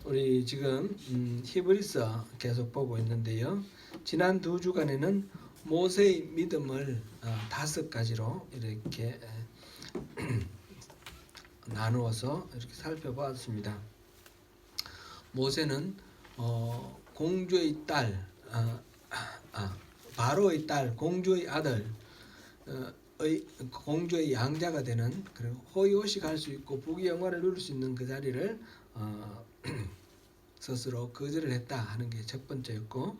우리 지금 히브리서 계속 보고 있는데요. 지난 두 주간에는 모세의 믿음을 5가지로 이렇게 나누어서 이렇게 살펴보았습니다. 모세는 공주의 딸, 바로의 딸, 공주의 아들, 공주의 양자가 되는, 그리고 호의호식할 수 있고 부귀영화를 누릴 수 있는 그 자리를 스스로 거절을 했다 하는 게 첫 번째였고,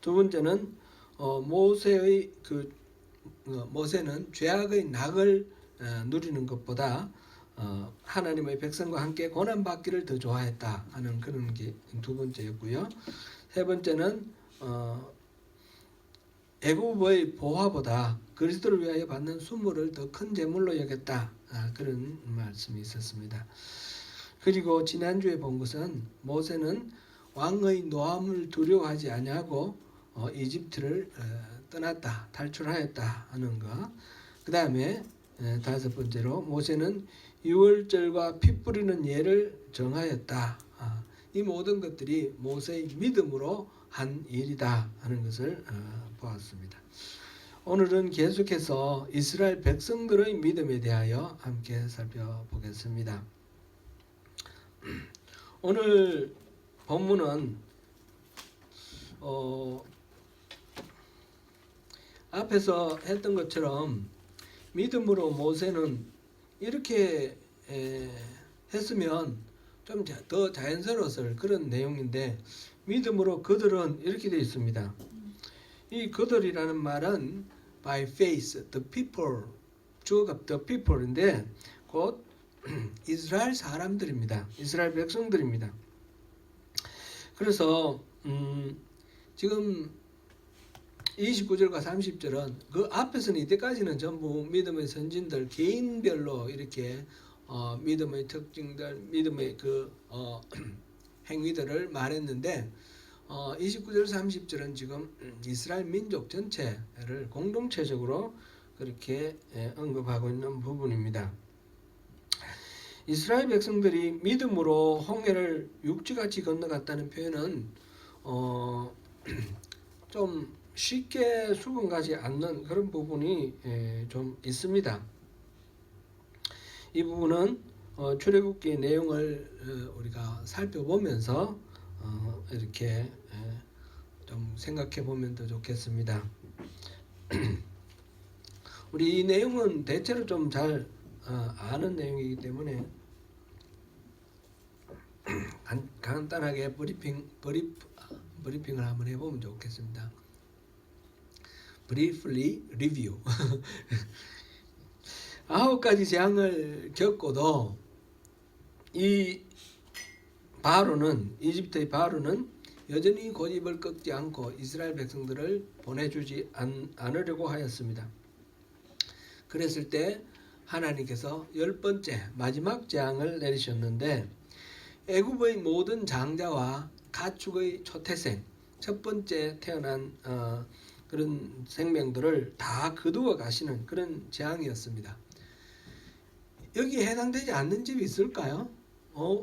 두 번째는 모세는 죄악의 낙을 누리는 것보다 하나님의 백성과 함께 고난받기를 더 좋아했다 하는 그런 게 두 번째였고요. 세 번째는 애굽의 보화보다 그리스도를 위하여 받는 수모를 더 큰 제물로 여겼다, 그런 말씀이 있었습니다. 그리고 지난주에 본 것은 모세는 왕의 노함을 두려워하지 아니하고 이집트를 떠났다, 탈출하였다 하는 것. 그 다음에 다섯 번째로 모세는 유월절과 피 뿌리는 예를 정하였다. 이 모든 것들이 모세의 믿음으로 한 일이다 하는 것을 보았습니다. 오늘은 계속해서 이스라엘 백성들의 믿음에 대하여 함께 살펴보겠습니다. 오늘 본문은 앞에서 했던 것처럼 믿음으로 모세는 이렇게 했으면 좀 더 자연스러웠을 그런 내용인데, 믿음으로 그들은 이렇게 되어 있습니다. 이 그들이라는 말은 by faith, the people, 주어가 the people인데 곧 이스라엘 사람들입니다. 이스라엘 백성들입니다. 그래서 지금 29절과 30절은 그 앞에서는 이때까지는 전부 믿음의 선진들 개인별로 이렇게 믿음의 특징들, 믿음의 행위들을 말했는데 29절 30절은 지금 이스라엘 민족 전체를 공동체적으로 그렇게 언급하고 있는 부분입니다. 이스라엘 백성들이 믿음으로 홍해를 육지같이 건너갔다는 표현은 좀 쉽게 수긍하지 않는 그런 부분이 좀 있습니다. 이 부분은 출애굽기 내용을 우리가 살펴보면서 이렇게 좀 생각해 보면 더 좋겠습니다. 우리 이 내용은 대체로 좀 잘 아는 내용이기 때문에 간단하게 브리핑을 한번 해보면 좋겠습니다. Briefly review. 9가지 재앙을 겪고도 이 이집트의 바로는 여전히 고집을 꺾지 않고 이스라엘 백성들을 보내주지 않으려고 하였습니다. 그랬을 때 하나님께서 10번째 마지막 재앙을 내리셨는데, 애굽의 모든 장자와 가축의 초태생, 첫 번째 태어난 그런 생명들을 다 거두어 가시는 그런 재앙이었습니다. 여기에 해당되지 않는 집이 있을까요?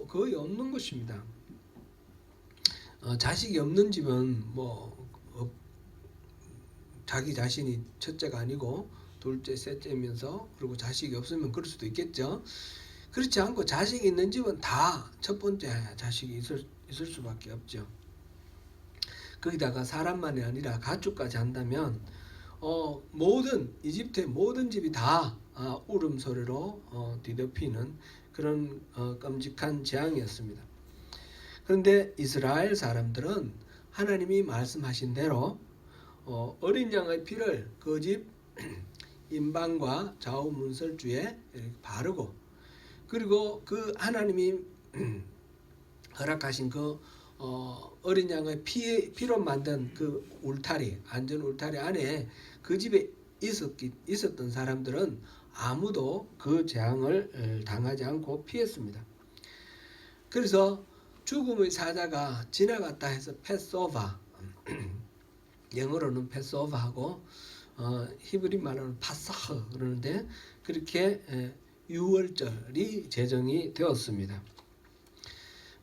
거의 없는 것입니다. 자식이 없는 집은 자기 자신이 첫째가 아니고 둘째, 셋째면서 그리고 자식이 없으면 그럴 수도 있겠죠. 그렇지 않고 자식이 있는 집은 다 첫 번째 자식이 있을 수밖에 없죠. 거기다가 사람만이 아니라 가축까지 한다면 이집트의 모든 집이 다 울음소리로 뒤덮이는 그런 끔찍한 재앙이었습니다. 그런데 이스라엘 사람들은 하나님이 말씀하신 대로 어린 양의 피를 그 집 임방과 좌우 문설주에 바르고, 그리고 그 하나님이 허락하신 그 어린 양의 피로 만든 그 울타리, 안전 울타리 안에 그 집에 있었던 사람들은 아무도 그 재앙을 당하지 않고 피했습니다. 그래서 죽음의 사자가 지나갔다 해서 패스오버, 영어로는 패스오버하고 히브리 말로는 파사흐 그러는데, 그렇게 유월절이 제정이 되었습니다.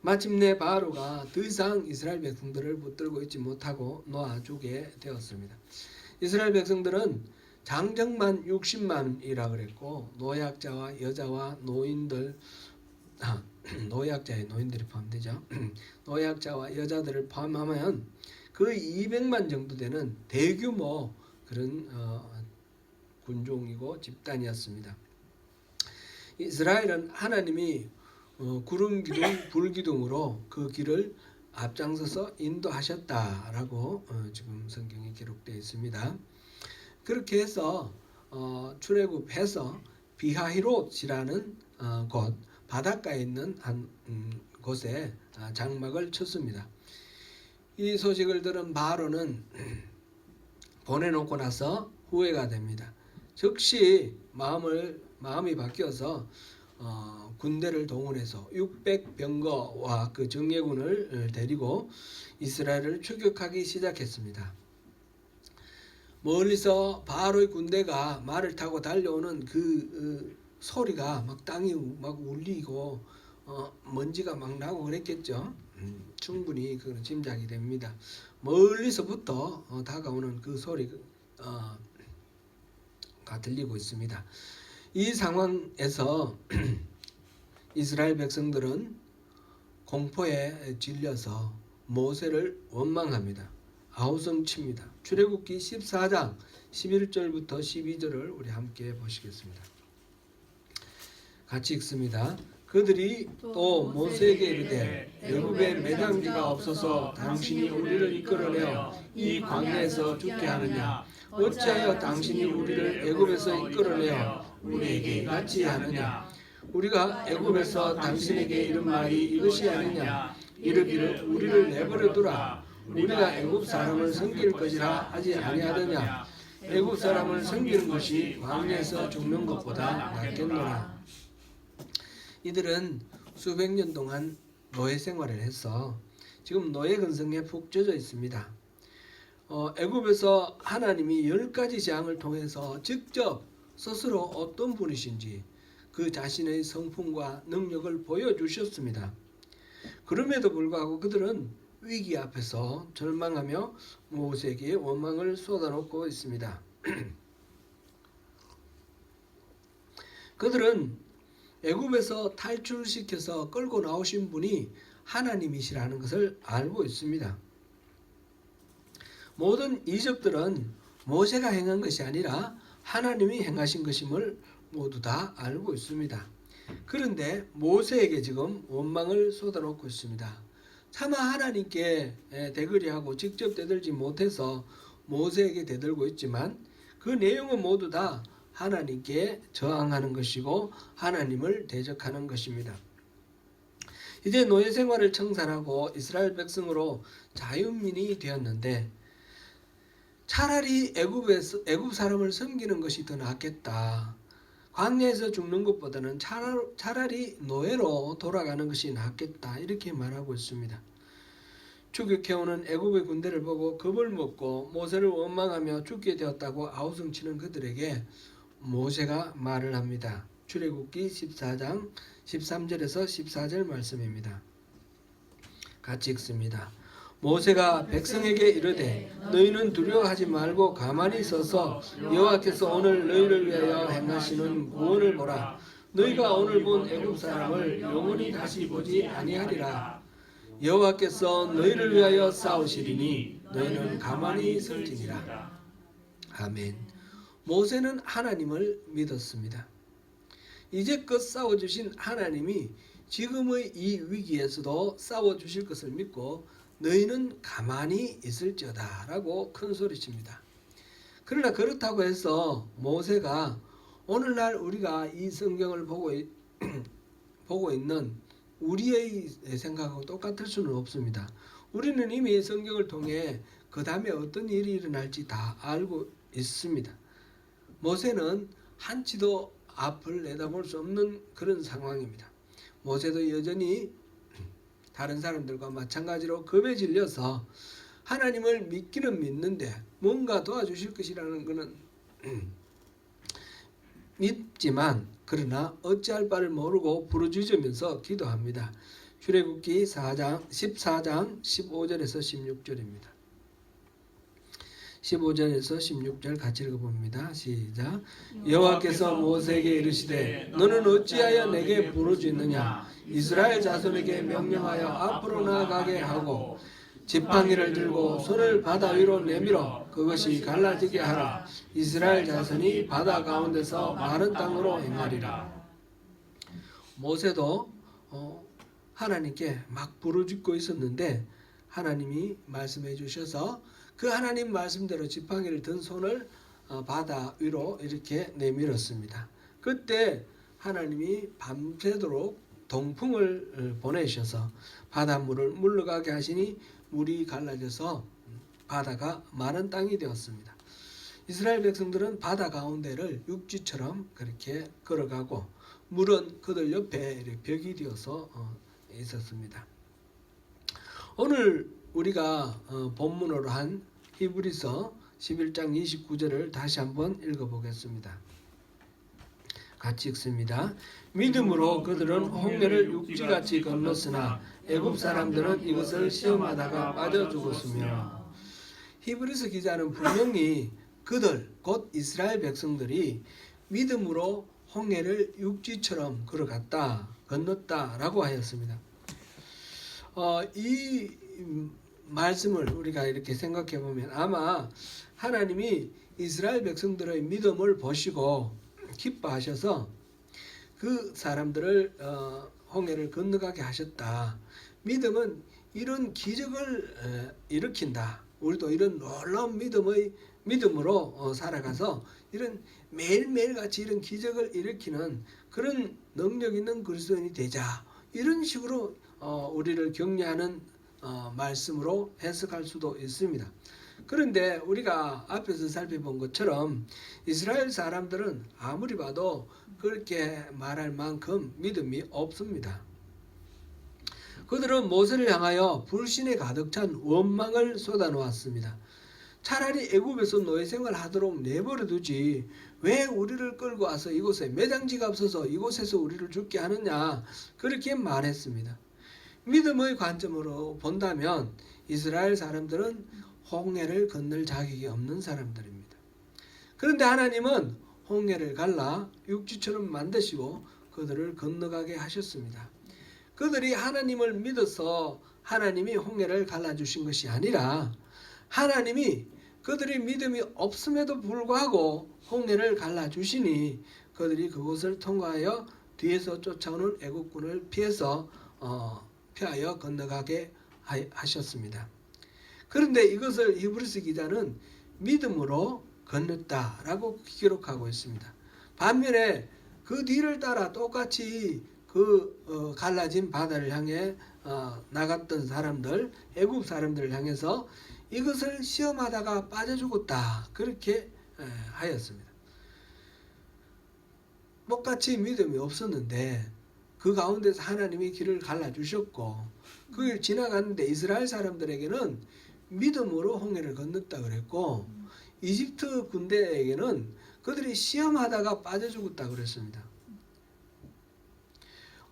마침내 바로가 더 이상 이스라엘 백성들을 붙들고 있지 못하고 놓아주게 되었습니다. 이스라엘 백성들은 장정만 60만이라 그랬고 노약자와 여자와 노인들 노약자의 노인들이 포함되죠. 노약자와 여자들을 포함하면 그 200만 정도 되는 대규모 그런 군종이고 집단이었습니다. 이스라엘은 하나님이 구름 기둥, 불 기둥으로 그 길을 앞장서서 인도하셨다라고 지금 성경에 기록되어 있습니다. 그렇게 해서 출애굽해서 비하히롯이라는 곳 바닷가에 있는 한 곳에 장막을 쳤습니다. 이 소식을 들은 바로는 보내놓고 나서 후회가 됩니다. 즉시 마음이 바뀌어서 군대를 동원해서 600병거와 그 정예군을 데리고 이스라엘을 추격하기 시작했습니다. 멀리서 바로의 군대가 말을 타고 달려오는 그 소리가 막 땅이 막 울리고 먼지가 막 나고 그랬겠죠. 충분히 그런 짐작이 됩니다. 멀리서부터 다가오는 그 소리가 들리고 있습니다. 이 상황에서 이스라엘 백성들은 공포에 질려서 모세를 원망합니다. 아우성칩니다. 출애굽기 14장 11절부터 12절을 우리 함께 보시겠습니다. 같이 읽습니다. 그들이 또 모세에게 이르되 애굽에 매장지가 없어서 당신이 우리를 이끌어내어 이 광야에서 죽게 하느냐? 어찌하여 당신이 우리를 애굽에서 이끌어내어 우리에게 같이 하느냐? 우리가 애굽에서 당신에게 이른 말이 이것이 아니냐? 이르기를 우리를 내버려 두라. 우리가 애굽 사람을 섬길 것이라 하지 아니하더냐? 애굽 사람을 섬기는 것이 광야에서 죽는 것보다 낫겠노라. 이들은 수백 년 동안 노예 생활을 해서 지금 노예 근성에 푹 젖어 있습니다. 애굽에서 하나님이 10가지 재앙을 통해서 직접 스스로 어떤 분이신지 그 자신의 성품과 능력을 보여주셨습니다. 그럼에도 불구하고 그들은 위기 앞에서 절망하며 모세에게 원망을 쏟아놓고 있습니다. 그들은 애굽에서 탈출시켜서 끌고 나오신 분이 하나님이시라는 것을 알고 있습니다. 모든 이적들은 모세가 행한 것이 아니라 하나님이 행하신 것임을 모두 다 알고 있습니다. 그런데 모세에게 지금 원망을 쏟아놓고 있습니다. 차마 하나님께 대거리하고 직접 대들지 못해서 모세에게 대들고 있지만 그 내용은 모두 다 하나님께 저항하는 것이고 하나님을 대적하는 것입니다. 이제 노예 생활을 청산하고 이스라엘 백성으로 자유민이 되었는데 차라리 애굽 사람을 섬기는 것이 더 낫겠다. 광야에서 죽는 것보다는 차라리 노예로 돌아가는 것이 낫겠다. 이렇게 말하고 있습니다. 추격해오는 애굽의 군대를 보고 겁을 먹고 모세를 원망하며 죽게 되었다고 아우성치는 그들에게 모세가 말을 합니다. 출애굽기 14장 13절에서 14절 말씀입니다. 같이 읽습니다. 모세가 백성에게 이르되 너희는 두려워하지 말고 가만히 서서 여호와께서 오늘 너희를 위하여 행하시는 구원을 보라. 너희가 오늘 본 애굽 사람을 영원히 다시 보지 아니하리라. 여호와께서 너희를 위하여 싸우시리니 너희는 가만히 설지니라. 아멘. 모세는 하나님을 믿었습니다. 이제껏 싸워주신 하나님이 지금의 이 위기에서도 싸워주실 것을 믿고 너희는 가만히 있을지어다 라고 큰 소리칩니다. 그러나 그렇다고 해서 모세가 오늘날 우리가 이 성경을 보고 있는 우리의 생각하고 똑같을 수는 없습니다. 우리는 이미 성경을 통해 그 다음에 어떤 일이 일어날지 다 알고 있습니다. 모세는 한치도 앞을 내다볼 수 없는 그런 상황입니다. 모세도 여전히 다른 사람들과 마찬가지로 겁에 질려서 하나님을 믿기는 믿는데 뭔가 도와주실 것이라는 것은 믿지만 그러나 어찌할 바를 모르고 부르짖으면서 기도합니다. 출애굽기 14장 15절에서 16절입니다. 15절에서 16절 같이 읽어봅니다. 시작. 여호와께서 모세에게 이르시되 너는 어찌하여 내게 부르짖느냐. 이스라엘 자손에게 명령하여 앞으로 나아가게 하고 지팡이를 들고 손을 바다 위로 내밀어 그것이 갈라지게 하라. 이스라엘 자손이 바다 가운데서 마른 땅으로 행하리라. 모세도 하나님께 막 부르짖고 있었는데 하나님이 말씀해 주셔서 그 하나님 말씀대로 지팡이를 든 손을 바다 위로 이렇게 내밀었습니다. 그때 하나님이 밤새도록 동풍을 보내셔서 바닷물을 물러가게 하시니 물이 갈라져서 바다가 마른 땅이 되었습니다. 이스라엘 백성들은 바다 가운데를 육지처럼 그렇게 걸어가고 물은 그들 옆에 벽이 되어서 있었습니다. 오늘 우리가 본문으로 한 히브리서 11장 29절을 다시 한번 읽어보겠습니다. 같이 읽습니다. 믿음으로 그들은 홍해를 육지같이 건넜으나 애굽 사람들은 이것을 시험하다가 빠져 죽었으며. 히브리서 기자는 분명히 그들 곧 이스라엘 백성들이 믿음으로 홍해를 육지처럼 걸어갔다 건넜다라고 하였습니다. 이 말씀을 우리가 이렇게 생각해 보면 아마 하나님이 이스라엘 백성들의 믿음을 보시고 기뻐하셔서 그 사람들을 홍해를 건너가게 하셨다. 믿음은 이런 기적을 일으킨다. 우리도 이런 놀라운 믿음으로 살아가서 이런 매일매일 같이 이런 기적을 일으키는 그런 능력 있는 그리스도인이 되자. 이런 식으로 우리를 격려하는 말씀으로 해석할 수도 있습니다. 그런데 우리가 앞에서 살펴본 것처럼 이스라엘 사람들은 아무리 봐도 그렇게 말할 만큼 믿음이 없습니다. 그들은 모세를 향하여 불신에 가득 찬 원망을 쏟아놓았습니다. 차라리 애굽에서 노예 생활하도록 내버려 두지 왜 우리를 끌고 와서 이곳에 매장지가 없어서 이곳에서 우리를 죽게 하느냐 그렇게 말했습니다. 믿음의 관점으로 본다면 이스라엘 사람들은 홍해를 건널 자격이 없는 사람들입니다. 그런데 하나님은 홍해를 갈라 육지처럼 만드시고 그들을 건너가게 하셨습니다. 그들이 하나님을 믿어서 하나님이 홍해를 갈라주신 것이 아니라 하나님이 그들이 믿음이 없음에도 불구하고 홍해를 갈라주시니 그들이 그곳을 통과하여 뒤에서 쫓아오는 애국군을 피하여 건너가게 하셨습니다. 그런데 이것을 히브리서 기자는 믿음으로 건넜다라고 기록하고 있습니다. 반면에 그 뒤를 따라 똑같이 그 갈라진 바다를 향해 나갔던 사람들, 애굽 사람들을 향해서 이것을 시험하다가 빠져 죽었다 그렇게 하였습니다. 똑같이 믿음이 없었는데 그 가운데서 하나님이 길을 갈라주셨고 그 길 지나갔는데 이스라엘 사람들에게는 믿음으로 홍해를 건넜다 그랬고 이집트 군대에게는 그들이 시험하다가 빠져 죽었다 그랬습니다.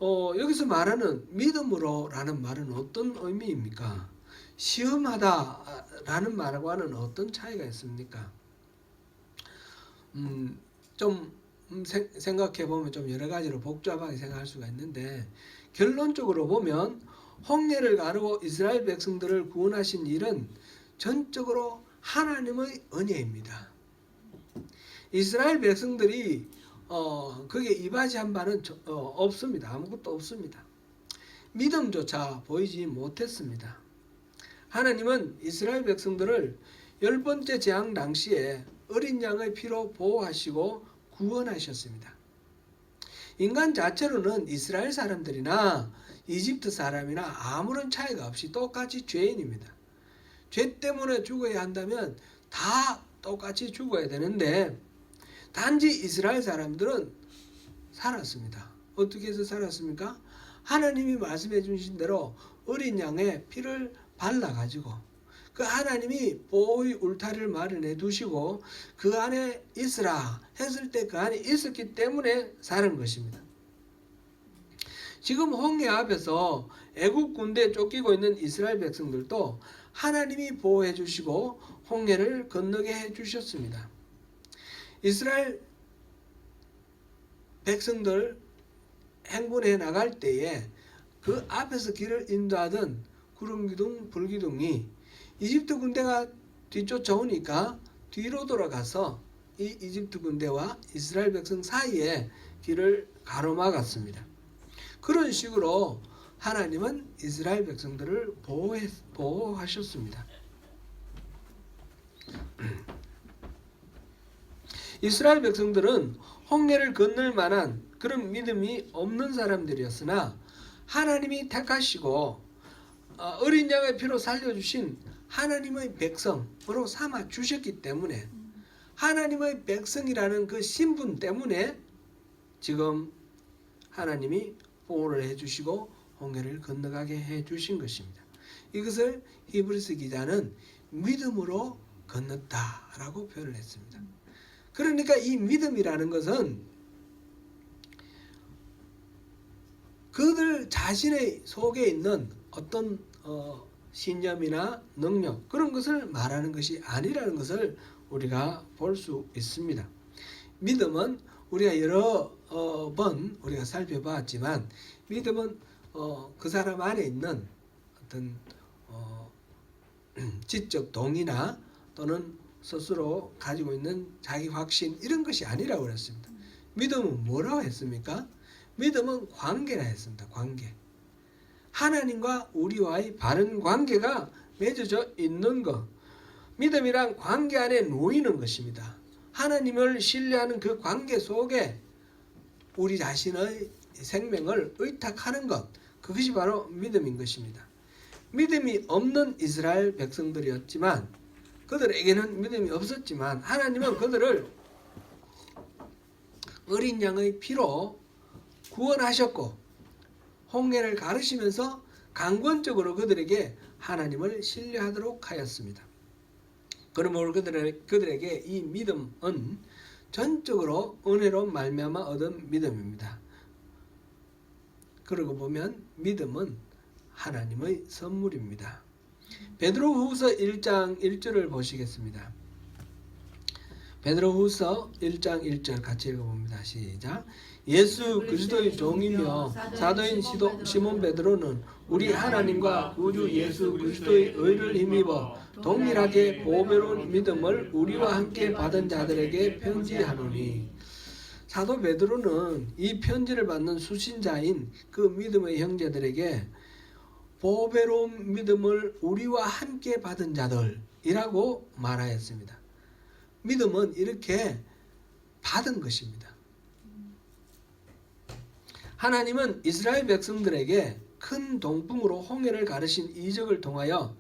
여기서 말하는 믿음으로라는 말은 어떤 의미입니까? 시험하다라는 말과는 어떤 차이가 있습니까? 좀 생각해 보면 좀 여러 가지로 복잡하게 생각할 수가 있는데 결론적으로 보면 홍해를 가르고 이스라엘 백성들을 구원하신 일은 전적으로 하나님의 은혜입니다. 이스라엘 백성들이 그게 이바지한 바는 없습니다. 아무것도 없습니다. 믿음조차 보이지 못했습니다. 하나님은 이스라엘 백성들을 10번째 재앙 당시에 어린 양의 피로 보호하시고 구원하셨습니다. 인간 자체로는 이스라엘 사람들이나 이집트 사람이나 아무런 차이가 없이 똑같이 죄인입니다. 죄 때문에 죽어야 한다면 다 똑같이 죽어야 되는데 단지 이스라엘 사람들은 살았습니다. 어떻게 해서 살았습니까? 하나님이 말씀해 주신 대로 어린 양의 피를 발라가지고 그 하나님이 보호의 울타리를 마련해 두시고 그 안에 있으라 했을 때 그 안에 있었기 때문에 사는 것입니다. 지금 홍해 앞에서 애국 군대에 쫓기고 있는 이스라엘 백성들도 하나님이 보호해 주시고 홍해를 건너게 해 주셨습니다. 이스라엘 백성들 행군해 나갈 때에 그 앞에서 길을 인도하던 구름기둥 불기둥이 이집트 군대가 뒤쫓아오니까 뒤로 돌아가서 이 이집트 군대와 이스라엘 백성 사이에 길을 가로막았습니다. 그런 식으로 하나님은 이스라엘 백성들을 보호하셨습니다. 이스라엘 백성들은 홍해를 건널 만한 그런 믿음이 없는 사람들이었으나 하나님이 택하시고 어린 양의 피로 살려주신 하나님의 백성으로 삼아 주셨기 때문에 하나님의 백성이라는 그 신분 때문에 지금 하나님이 보호를 해주시고 홍해를 건너가게 해주신 것입니다. 이것을 히브리서 기자는 믿음으로 건넜다라고 표현을 했습니다. 그러니까 이 믿음이라는 것은 그들 자신의 속에 있는 어떤 신념이나 능력 그런 것을 말하는 것이 아니라는 것을 우리가 볼 수 있습니다. 믿음은 우리가 여러 번 우리가 살펴봤지만 믿음은 그 사람 안에 있는 어떤 지적 동의나 또는 스스로 가지고 있는 자기 확신 이런 것이 아니라고 그랬습니다. 믿음은 뭐라고 했습니까? 믿음은 관계라 했습니다. 관계. 하나님과 우리와의 바른 관계가 맺어져 있는 것. 믿음이란 관계 안에 놓이는 것입니다. 하나님을 신뢰하는 그 관계 속에 우리 자신의 생명을 의탁하는 것. 그것이 바로 믿음인 것입니다. 믿음이 없는 이스라엘 백성들이었지만 그들에게는 믿음이 없었지만 하나님은 그들을 어린 양의 피로 구원하셨고 홍해를 가르시면서 강권적으로 그들에게 하나님을 신뢰하도록 하였습니다. 그러므로 그들에게 이 믿음은 전적으로 은혜로 말미암아 얻은 믿음입니다. 그러고 보면 믿음은 하나님의 선물입니다. 베드로후서 1장 1절을 보시겠습니다. 베드로후서 1장 1절 같이 읽어봅니다. 시작. 예수 그리스도의 종이며 사도인 시몬 베드로는 우리 하나님과 구주 예수 그리스도의 의를 힘입어 동일하게 보배로운 믿음을 우리와 함께 받은 자들에게 편지하노니. 사도 베드로는 이 편지를 받는 수신자인 그 믿음의 형제들에게 보배로운 믿음을 우리와 함께 받은 자들이라고 말하였습니다. 믿음은 이렇게 받은 것입니다. 하나님은 이스라엘 백성들에게 큰 동풍으로 홍해를 가르신 이적을 통하여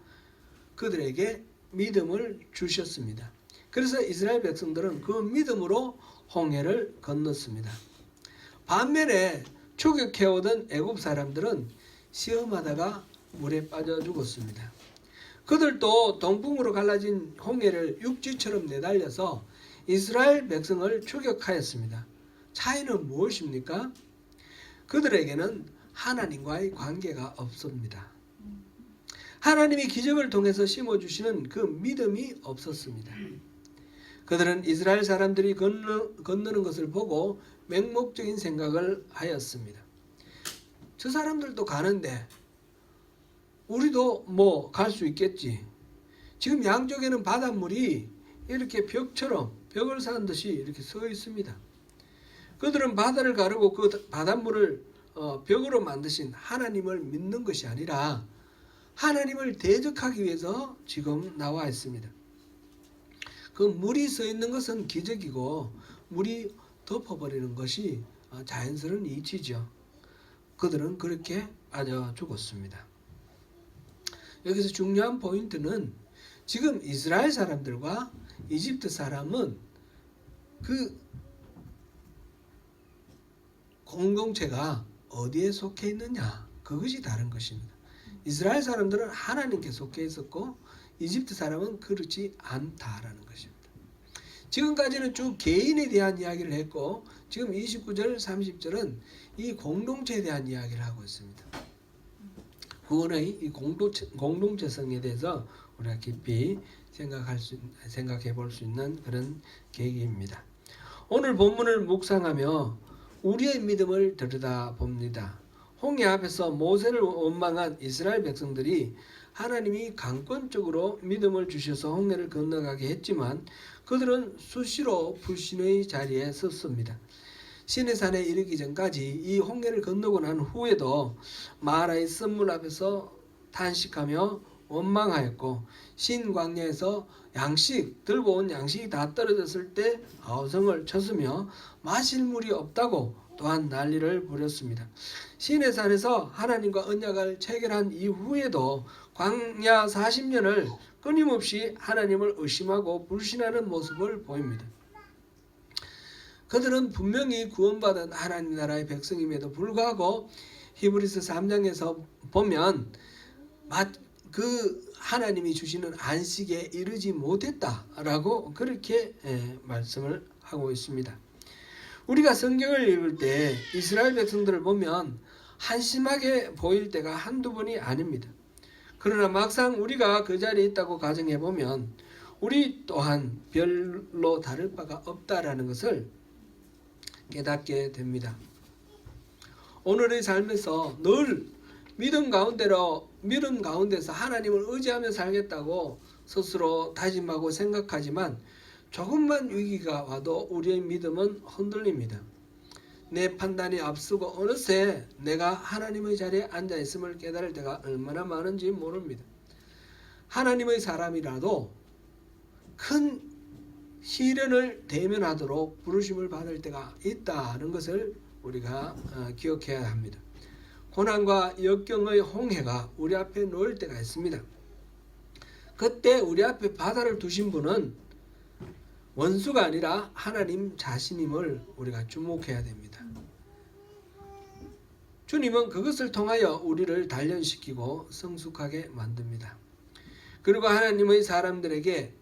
그들에게 믿음을 주셨습니다. 그래서 이스라엘 백성들은 그 믿음으로 홍해를 건넜습니다. 반면에 추격해오던 애굽 사람들은 시험하다가 물에 빠져 죽었습니다. 그들도 동풍으로 갈라진 홍해를 육지처럼 내달려서 이스라엘 백성을 추격하였습니다. 차이는 무엇입니까? 그들에게는 하나님과의 관계가 없습니다. 하나님이 기적을 통해서 심어주시는 그 믿음이 없었습니다. 그들은 이스라엘 사람들이 건너는 것을 보고 맹목적인 생각을 하였습니다. 저 사람들도 가는데 우리도 뭐 갈 수 있겠지. 지금 양쪽에는 바닷물이 이렇게 벽을 쌓은 듯이 이렇게 서 있습니다. 그들은 바다를 가르고 그 바닷물을 벽으로 만드신 하나님을 믿는 것이 아니라 하나님을 대적하기 위해서 지금 나와 있습니다. 그 물이 서 있는 것은 기적이고 물이 덮어버리는 것이 자연스러운 이치죠. 그들은 그렇게 빠져 죽었습니다. 여기서 중요한 포인트는 지금 이스라엘 사람들과 이집트 사람은 그 공동체가 어디에 속해 있느냐, 그것이 다른 것입니다. 이스라엘 사람들은 하나님께 속해 있었고 이집트 사람은 그렇지 않다라는 것입니다. 지금까지는 쭉 개인에 대한 이야기를 했고 지금 29절 30절은 이 공동체에 대한 이야기를 하고 있습니다. 구원의 이 공동체성에 대해서 우리가 깊이 생각해 볼 수 있는 그런 계기입니다. 오늘 본문을 묵상하며 우리의 믿음을 들여다봅니다. 홍해 앞에서 모세를 원망한 이스라엘 백성들이 하나님이 강권적으로 믿음을 주셔서 홍해를 건너가게 했지만 그들은 수시로 불신의 자리에 섰습니다. 시내산에 이르기 전까지 이 홍해를 건너고 난 후에도 마라의 썸물 앞에서 탄식하며 원망하였고 신광야에서 들고 온 양식이 다 떨어졌을 때 아우성을 쳤으며 마실 물이 없다고 또한 난리를 부렸습니다. 시내산에서 하나님과 언약을 체결한 이후에도 광야 40년을 끊임없이 하나님을 의심하고 불신하는 모습을 보입니다. 그들은 분명히 구원받은 하나님 나라의 백성임에도 불구하고 히브리서 3장에서 보면 그 하나님이 주시는 안식에 이르지 못했다라고 그렇게 말씀을 하고 있습니다. 우리가 성경을 읽을 때 이스라엘 백성들을 보면 한심하게 보일 때가 한두 번이 아닙니다. 그러나 막상 우리가 그 자리에 있다고 가정해 보면 우리 또한 별로 다를 바가 없다라는 것을 깨닫게 됩니다. 오늘의 삶에서 늘 믿음 가운데서 하나님을 의지하며 살겠다고 스스로 다짐하고 생각하지만 조금만 위기가 와도 우리의 믿음은 흔들립니다. 내 판단이 앞서고 어느새 내가 하나님의 자리에 앉아 있음을 깨달을 때가 얼마나 많은지 모릅니다. 하나님의 사람이라도 큰 시련을 대면하도록 부르심을 받을 때가 있다는 것을 우리가 기억해야 합니다. 고난과 역경의 홍해가 우리 앞에 놓일 때가 있습니다. 그때 우리 앞에 바다를 두신 분은 원수가 아니라 하나님 자신임을 우리가 주목해야 됩니다. 주님은 그것을 통하여 우리를 단련시키고 성숙하게 만듭니다. 그리고 하나님의 사람들에게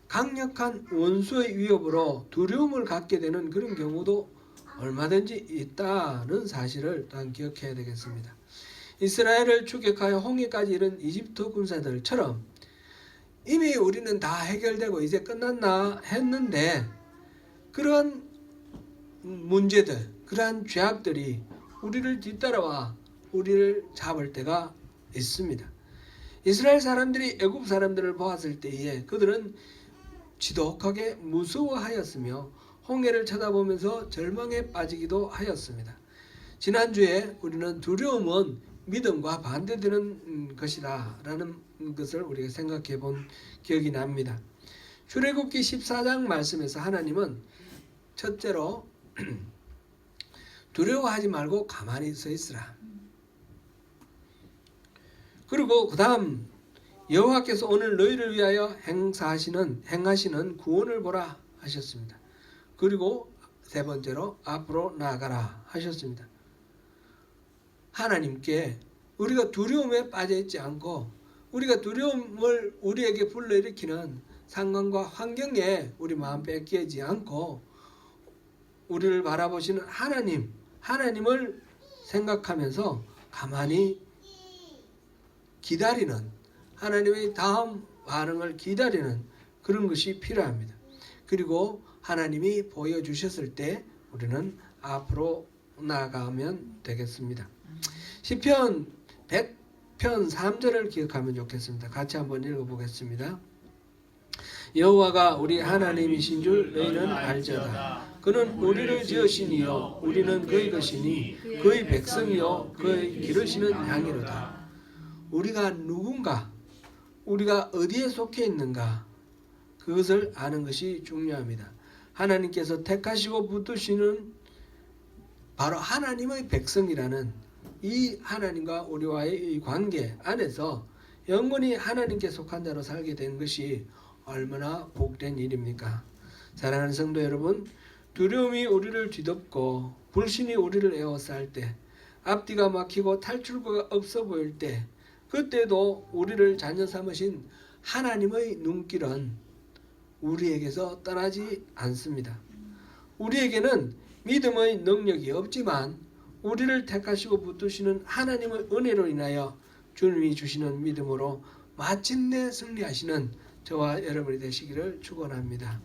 강력한 원수의 위협으로 두려움을 갖게 되는 그런 경우도 얼마든지 있다는 사실을 또한 기억해야 되겠습니다. 이스라엘을 추격하여 홍해까지 이른 이집트 군사들처럼 이미 우리는 다 해결되고 이제 끝났나 했는데 그러한 문제들, 그러한 죄악들이 우리를 뒤따라와 우리를 잡을 때가 있습니다. 이스라엘 사람들이 애굽 사람들을 보았을 때에 그들은 지독하게 무서워하였으며 홍해를 쳐다보면서 절망에 빠지기도 하였습니다. 지난주에 우리는 두려움은 믿음과 반대되는 것이다 라는 것을 우리가 생각해 본 기억이 납니다. 출애굽기 14장 말씀에서 하나님은 첫째로 두려워하지 말고 가만히 서 있으라. 그리고 그 다음 여호와께서 오늘 너희를 위하여 행하시는 구원을 보라 하셨습니다. 그리고 세 번째로 앞으로 나아가라 하셨습니다. 하나님께 우리가 두려움에 빠져 있지 않고 우리가 두려움을 우리에게 불러일으키는 상황과 환경에 우리 마음 뺏기지 않고 우리를 바라보시는 하나님을 생각하면서 가만히 기다리는 하나님의 다음 반응을 기다리는 그런 것이 필요합니다. 그리고 하나님이 보여주셨을 때 우리는 앞으로 나아가면 되겠습니다. 시편 100편 3절을 기억하면 좋겠습니다. 같이 한번 읽어보겠습니다. 여호와가 우리 하나님이신 줄 너희는 알지어다. 그는 우리를 지으시니요 우리는 그의 것이니 그의 백성이요 그의 기르시는 양이로다. 우리가 누군가, 우리가 어디에 속해 있는가 그것을 아는 것이 중요합니다. 하나님께서 택하시고 붙드시는 바로 하나님의 백성이라는 이 하나님과 우리와의 이 관계 안에서 영원히 하나님께 속한 자로 살게 된 것이 얼마나 복된 일입니까? 사랑하는 성도 여러분, 두려움이 우리를 뒤덮고 불신이 우리를 에워쌀 때, 앞뒤가 막히고 탈출구가 없어 보일 때, 그때도 우리를 자녀 삼으신 하나님의 눈길은 우리에게서 떠나지 않습니다. 우리에게는 믿음의 능력이 없지만 우리를 택하시고 붙드시는 하나님의 은혜로 인하여 주님이 주시는 믿음으로 마침내 승리하시는 저와 여러분이 되시기를 축원합니다.